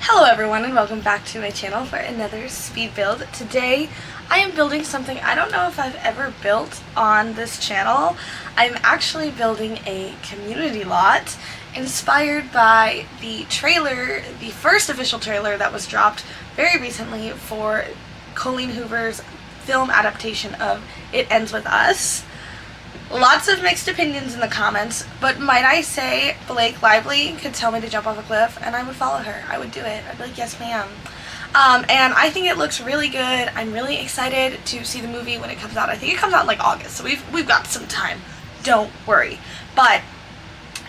Hello everyone and welcome back to my channel for another speed build. Today I am building something I don't know if I've ever built on this channel. I'm actually building a community lot inspired by the trailer, the first official trailer that was dropped very recently for Colleen Hoover's film adaptation of It Ends With Us. Lots of mixed opinions in the comments, but might I say Blake Lively could tell me to jump off a cliff and I would follow her. I would do it. I'd be like, yes ma'am. And I think it looks really good. I'm really excited to see the movie when it comes out. I think it comes out in like August, so we've got some time. Don't worry. But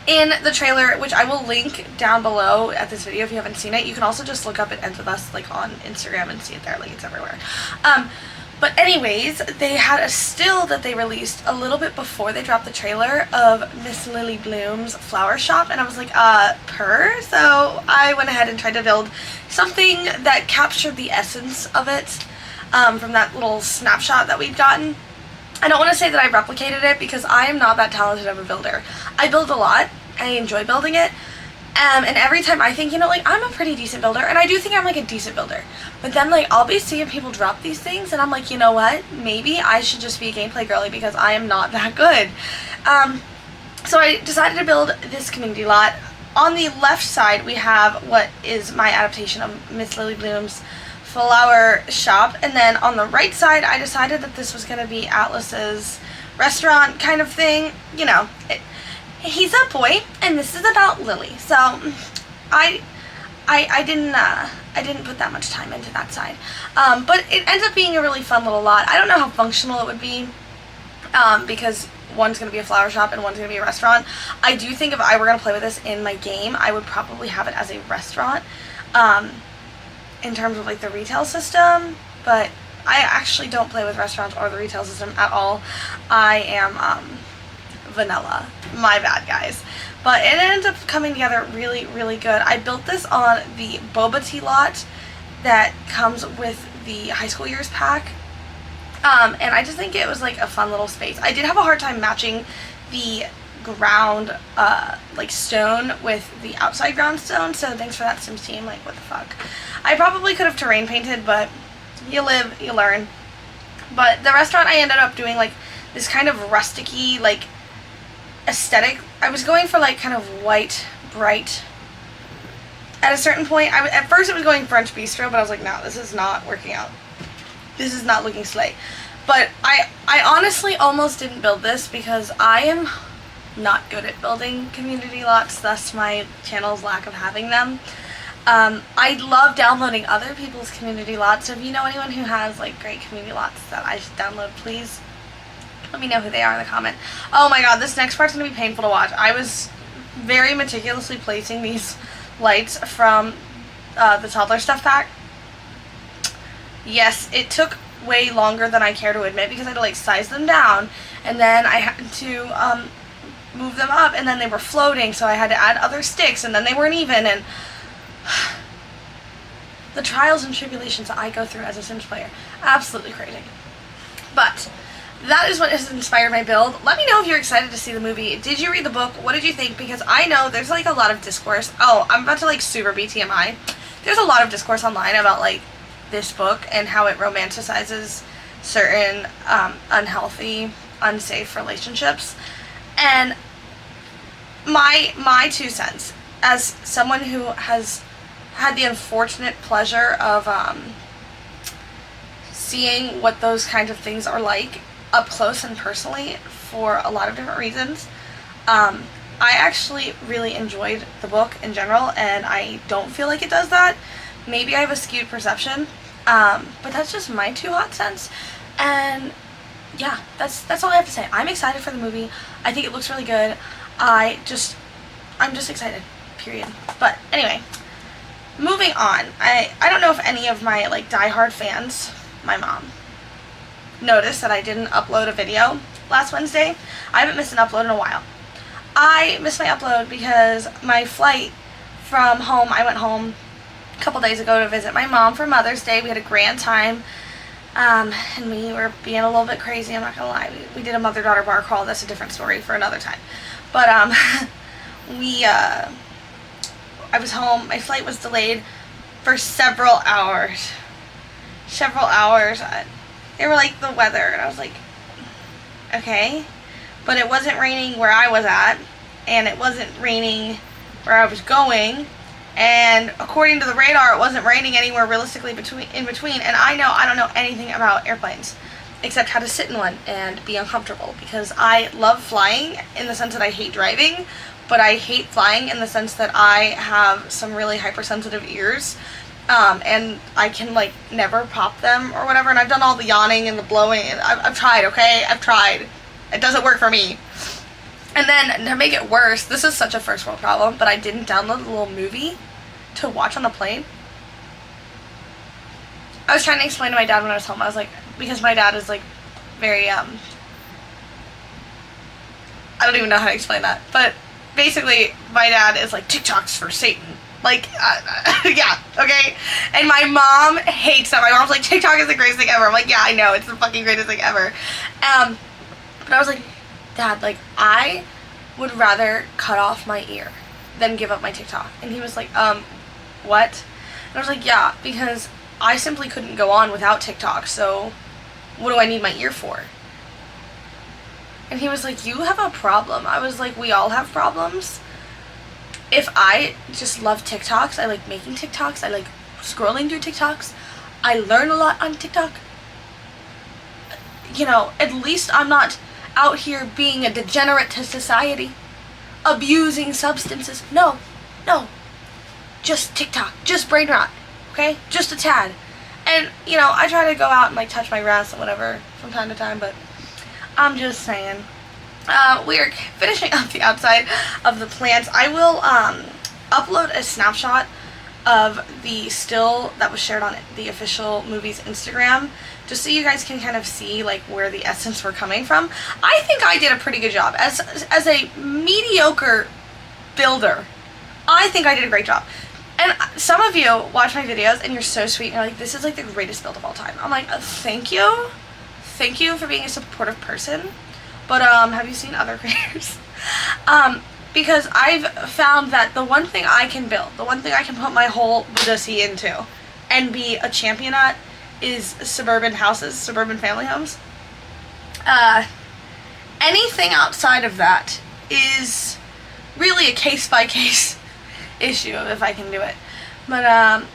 in the trailer, which I will link down below at this video if you haven't seen it, you can also just look up It Ends With Us like on Instagram and see it there, like it's everywhere. But anyways, they had a still that they released a little bit before they dropped the trailer of Miss Lily Bloom's flower shop, and I was like, So I went ahead and tried to build something that captured the essence of it from that little snapshot that we'd gotten. I don't want to say that I replicated it because I am not that talented of a builder. I build a lot. I enjoy building it. And every time I think, like, I'm a pretty decent builder, and I do think I'm, like, a decent builder. But then, like, I'll be seeing people drop these things, and I'm like, you know what? Maybe I should just be a gameplay girly because I am not that good. So I decided to build this community lot. On the left side, we have what is my adaptation of Miss Lily Bloom's flower shop. And then on the right side, I decided that this was going to be Atlas's restaurant kind of thing. He's a boy, and this is about Lily. So I didn't put that much time into that side. But it ends up being a really fun little lot. I don't know how functional it would be because one's going to be a flower shop and one's going to be a restaurant. I do think if I were going to play with this in my game, I would probably have it as a restaurant in terms of like the retail system. But I actually don't play with restaurants or the retail system at all. I am vanilla. My bad, guys. But it ends up coming together really, really good. I built this on the boba tea lot that comes with the high school years pack. And I just think it was like a fun little space. I did have a hard time matching the ground like stone with the outside ground stone, so thanks for that, Sims team. Like, what the fuck. I probably could have terrain painted, but you live, you learn. But the restaurant, I ended up doing like this kind of rusticy, like, aesthetic. I was going for like kind of white, bright. At a certain point, at first it was going French bistro, but I was like, no, this is not working out. This is not looking slay. But I honestly almost didn't build this because I am not good at building community lots, thus my channel's lack of having them. I love downloading other people's community lots, so if you know anyone who has like great community lots that I should download, please let me know who they are in the comment. Oh my god, this next part's going to be painful to watch. I was very meticulously placing these lights from the toddler stuff pack. Yes, it took way longer than I care to admit because I had to like size them down, and then I had to move them up, and then they were floating, so I had to add other sticks, and then they weren't even, and the trials and tribulations that I go through as a Sims player. Absolutely crazy. But that is what has inspired my build. Let me know if you're excited to see the movie. Did you read the book? What did you think? Because I know there's like a lot of discourse. Oh, I'm about to like super BTMI. There's a lot of discourse online about like this book and how it romanticizes certain unhealthy, unsafe relationships. And my 2 cents, as someone who has had the unfortunate pleasure of seeing what those kinds of things are like up close and personally for a lot of different reasons. I actually really enjoyed the book in general, and I don't feel like it does that. Maybe I have a skewed perception, but that's just my 2 hot cents. And yeah, that's all I have to say. I'm excited for the movie. I think it looks really good. I'm just excited, period. But anyway, moving on. I don't know if any of my like diehard fans, my mom, noticed that I didn't upload a video last Wednesday. I haven't missed an upload in a while. I missed my upload because my flight from home, I went home a couple days ago to visit my mom for Mother's Day. We had a grand time, and we were being a little bit crazy, I'm not gonna lie. We did a mother-daughter bar crawl. That's a different story for another time. But I was home, my flight was delayed, for several hours. Several hours. They were like the weather, and I was like, okay. But it wasn't raining where I was at, and it wasn't raining where I was going, and according to the radar, it wasn't raining anywhere realistically in between, and I don't know anything about airplanes, except how to sit in one and be uncomfortable, because I love flying in the sense that I hate driving, but I hate flying in the sense that I have some really hypersensitive ears, and I can like never pop them or whatever, and I've done all the yawning and the blowing, and I've tried, okay? I've tried. It doesn't work for me. And then, to make it worse, this is such a first world problem, but I didn't download the little movie to watch on the plane. I was trying to explain to my dad when I was home. I was like, because my dad is like very, I don't even know how to explain that. But basically, my dad is like, TikTok's for Satan. Like, yeah, okay? And my mom hates that. My mom's like, TikTok is the greatest thing ever. I'm like, yeah, I know, it's the fucking greatest thing ever. But I was like, Dad, like, I would rather cut off my ear than give up my TikTok. And he was like, what? And I was like, yeah, because I simply couldn't go on without TikTok, so what do I need my ear for? And he was like, you have a problem. I was like, we all have problems. If I just love TikToks, I like making TikToks, I like scrolling through TikToks, I learn a lot on TikTok. You know, at least I'm not out here being a degenerate to society, abusing substances. No, just TikTok, just brain rot, okay? Just a tad. And, you know, I try to go out and like touch my grass and whatever from time to time, but I'm just saying. We're finishing up the outside of the plants. I will upload a snapshot of the still that was shared on the official movie's Instagram, just so you guys can kind of see like where the essence were coming from. I think I did a pretty good job as a mediocre builder. I think I did a great job. And some of you watch my videos and you're so sweet and you're like, this is like the greatest build of all time. I'm like, thank you. Thank you for being a supportive person. But have you seen other creators? Because I've found that the one thing I can build, the one thing I can put my whole Buddha-see into and be a champion at is suburban houses, suburban family homes. Anything outside of that is really a case-by-case issue of if I can do it. But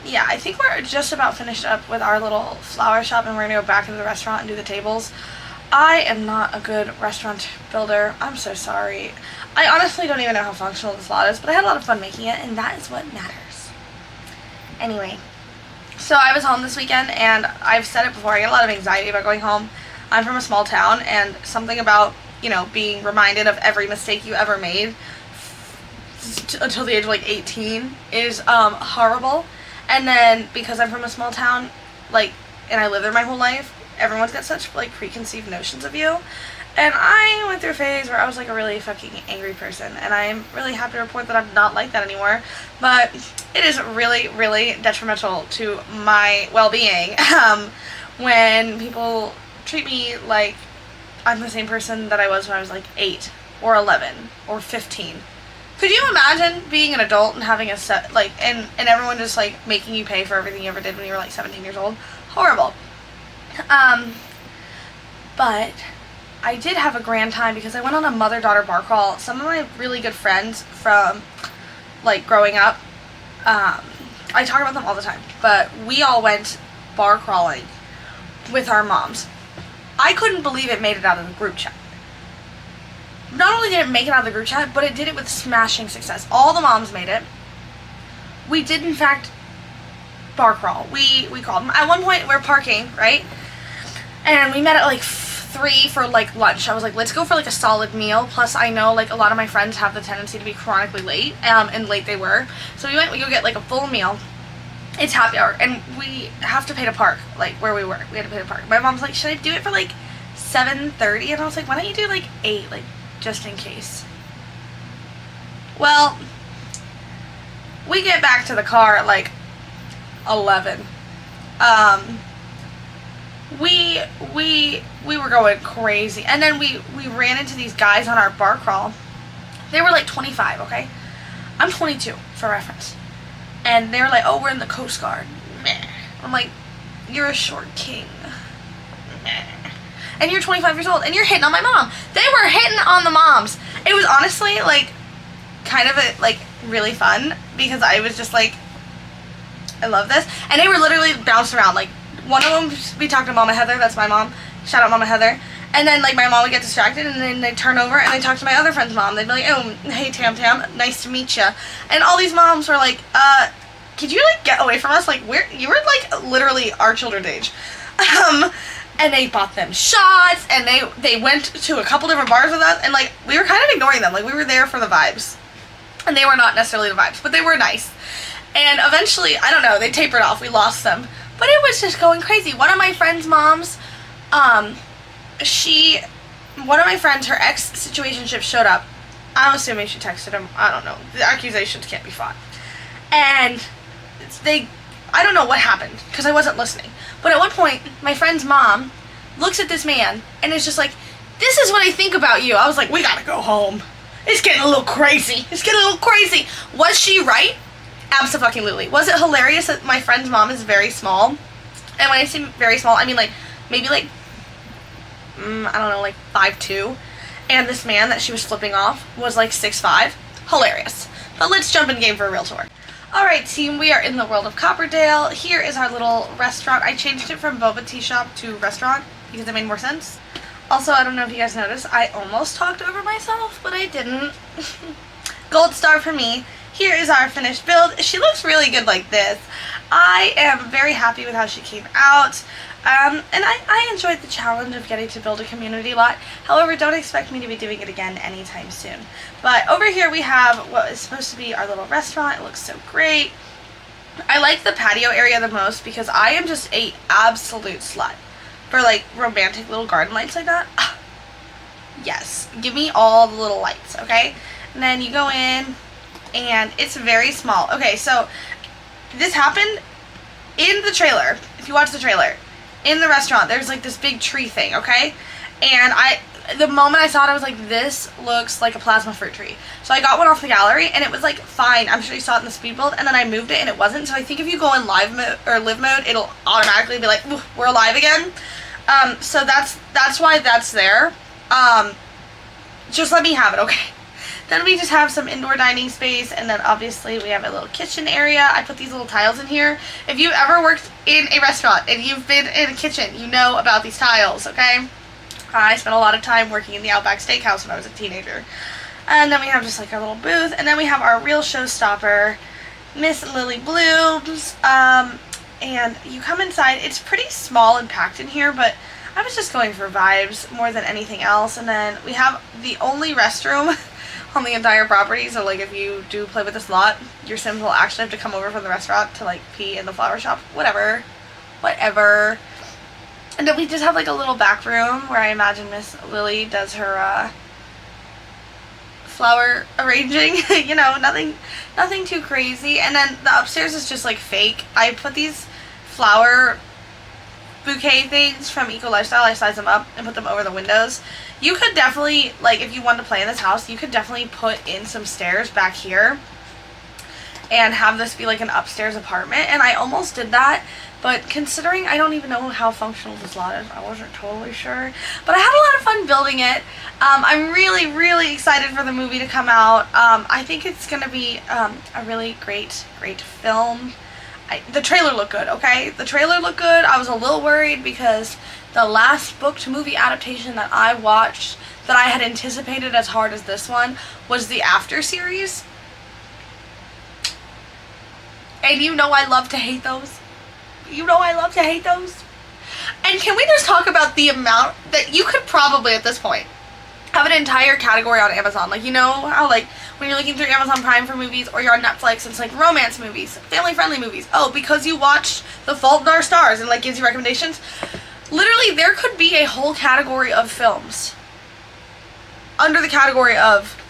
yeah, I think we're just about finished up with our little flower shop and we're going to go back into the restaurant and do the tables. I am not a good restaurant builder. I'm so sorry. I honestly don't even know how functional this lot is, but I had a lot of fun making it, and that is what matters. Anyway, so I was home this weekend, and I've said it before, I get a lot of anxiety about going home. I'm from a small town, and something about, you know, being reminded of every mistake you ever made until the age of like 18 is horrible. And then because I'm from a small town, like, and I lived there my whole life, everyone's got such like preconceived notions of you, and I went through a phase where I was like a really fucking angry person, and I'm really happy to report that I'm not like that anymore. But it is really, really detrimental to my well-being when people treat me like I'm the same person that I was when I was like 8 or 11 or 15. Could you imagine being an adult and having a set like and everyone just like making you pay for everything you ever did when you were like 17 years old? Horrible. But I did have a grand time because I went on a mother-daughter bar crawl. Some of my really good friends from, like, growing up, I talk about them all the time, but we all went bar crawling with our moms. I couldn't believe it made it out of the group chat. Not only did it make it out of the group chat, but it did it with smashing success. All the moms made it. We did, in fact, bar crawl. We crawled. At one point, we were parking, right? And we met at like 3 for like lunch. I was like, let's go for like a solid meal. Plus, I know like a lot of my friends have the tendency to be chronically late, and late they were. So we go get like a full meal. It's happy hour, and we have to pay to park, like where we were. We had to pay to park. My mom's like, should I do it for like 7:30? And I was like, why don't you do like 8, like just in case. Well, we get back to the car at like 11. We were going crazy, and then we ran into these guys on our bar crawl. They were like 25, okay? I'm 22 for reference. And they were like, oh, we're in the Coast Guard. Meh. I'm like, you're a short king. Meh. And you're 25 years old and you're hitting on my mom. They were hitting on the moms. It was honestly like kind of like really fun because I was just like, I love this. And they were literally bounced around. Like one of them, we talked to Mama Heather, that's my mom. Shout out Mama Heather. And then like my mom would get distracted and then they'd turn over and they'd talk to my other friend's mom. They'd be like, oh, hey Tam Tam, nice to meet you. And all these moms were like, could you like get away from us? Like you were like literally our children's age. And they bought them shots and they went to a couple different bars with us and like we were kind of ignoring them. Like we were there for the vibes. And they were not necessarily the vibes, but they were nice. And eventually, I don't know, they tapered off. We lost them. But it was just going crazy. One of my friend's moms, one of my friends, her ex-situationship showed up. I'm assuming she texted him. I don't know. The accusations can't be fought. And I don't know what happened because I wasn't listening. But at one point, my friend's mom looks at this man and is just like, this is what I think about you. I was like, we gotta go home. It's getting a little crazy. It's getting a little crazy. Was she right? Abso-fucking-lutely. Was it hilarious that my friend's mom is very small? And when I say very small, I mean like, maybe like, I don't know, like 5'2". And this man that she was flipping off was like 6'5". Hilarious. But let's jump in game for a real tour. Alright team, we are in the world of Copperdale. Here is our little restaurant. I changed it from boba tea shop to restaurant because it made more sense. Also, I don't know if you guys noticed, I almost talked over myself, but I didn't. Gold star for me. Here is our finished build. She looks really good like this. I am very happy with how she came out. And I enjoyed the challenge of getting to build a community lot. However, don't expect me to be doing it again anytime soon. But over here we have what is supposed to be our little restaurant. It looks so great. I like the patio area the most because I am just a absolute slut for like romantic little garden lights like that. Yes, give me all the little lights, okay? And then you go in and it's very small. Okay, so this happened in the trailer. If you watch the trailer, in the restaurant, there's like this big tree thing, okay? And the moment I saw it, I was like, this looks like a plasma fruit tree. So I got one off the gallery and it was like fine. I'm sure you saw it in the speed build, and then I moved it and it wasn't. So I think if you go in live mode or live mode, it'll automatically be like, we're alive again. So that's why that's there. Just let me have it, okay? Then we just have some indoor dining space, and then obviously we have a little kitchen area. I put these little tiles in here. If you've ever worked in a restaurant and you've been in a kitchen, you know about these tiles, okay? I spent a lot of time working in the Outback Steakhouse when I was a teenager. And then we have just like our little booth, and then we have our real showstopper, Miss Lily Blooms. And you come inside. It's pretty small and packed in here, but I was just going for vibes more than anything else. And then we have the only restroom on the entire property, so like if you do play with this lot, your Sims will actually have to come over from the restaurant to like pee in the flower shop. Whatever. And then we just have like a little back room where I imagine Miss Lily does her flower arranging. You know, nothing too crazy. And then the upstairs is just like fake. I put these flower bouquet things from Eco Lifestyle. I size them up and put them over the windows. You could definitely, like, if you wanted to play in this house, you could definitely put in some stairs back here and have this be like an upstairs apartment. And I almost did that, but considering I don't even know how functional this lot is, I wasn't totally sure. But I had a lot of fun building it. I'm really, really excited for the movie to come out. I think it's going to be a really great film. The trailer looked good, okay? The trailer looked good. I was a little worried because the last book to movie adaptation that I watched that I had anticipated as hard as this one was the After series. And you know I love to hate those. You know I love to hate those. And can we just talk about the amount that you could probably at this point have an entire category on Amazon? Like, you know how like when you're looking through Amazon Prime for movies, or you're on Netflix, it's like romance movies, family-friendly movies. Oh, because you watched The Fault in Our Stars and like gives you recommendations. Literally, there could be a whole category of films under the category of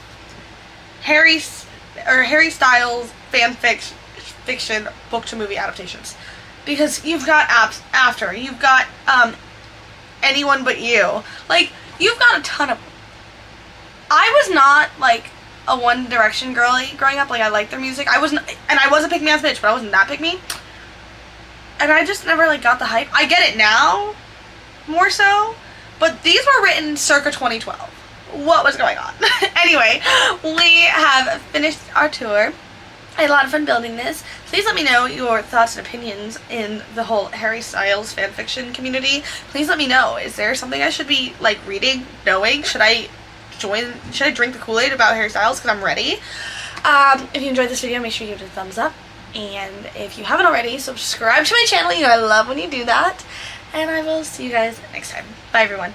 Harry Styles fiction book to movie adaptations, because you've got After, you've got Anyone But You, like you've got a ton of them. I was not like a One Direction girly growing up. Like, I liked their music. I wasn't, and I was a pick-me-ass bitch, but I wasn't that pick-me. And I just never, like, got the hype. I get it now, more so, but these were written circa 2012. What was going on? Anyway, we have finished our tour. I had a lot of fun building this. Please let me know your thoughts and opinions in the whole Harry Styles fanfiction community. Please let me know. Is there something I should be, like, reading, knowing? Should I drink the Kool-Aid about Harry Styles? Because I'm ready. If you enjoyed this video, make sure you give it a thumbs up. And if you haven't already, subscribe to my channel. You know I love when you do that. And I will see you guys next time. Bye, everyone.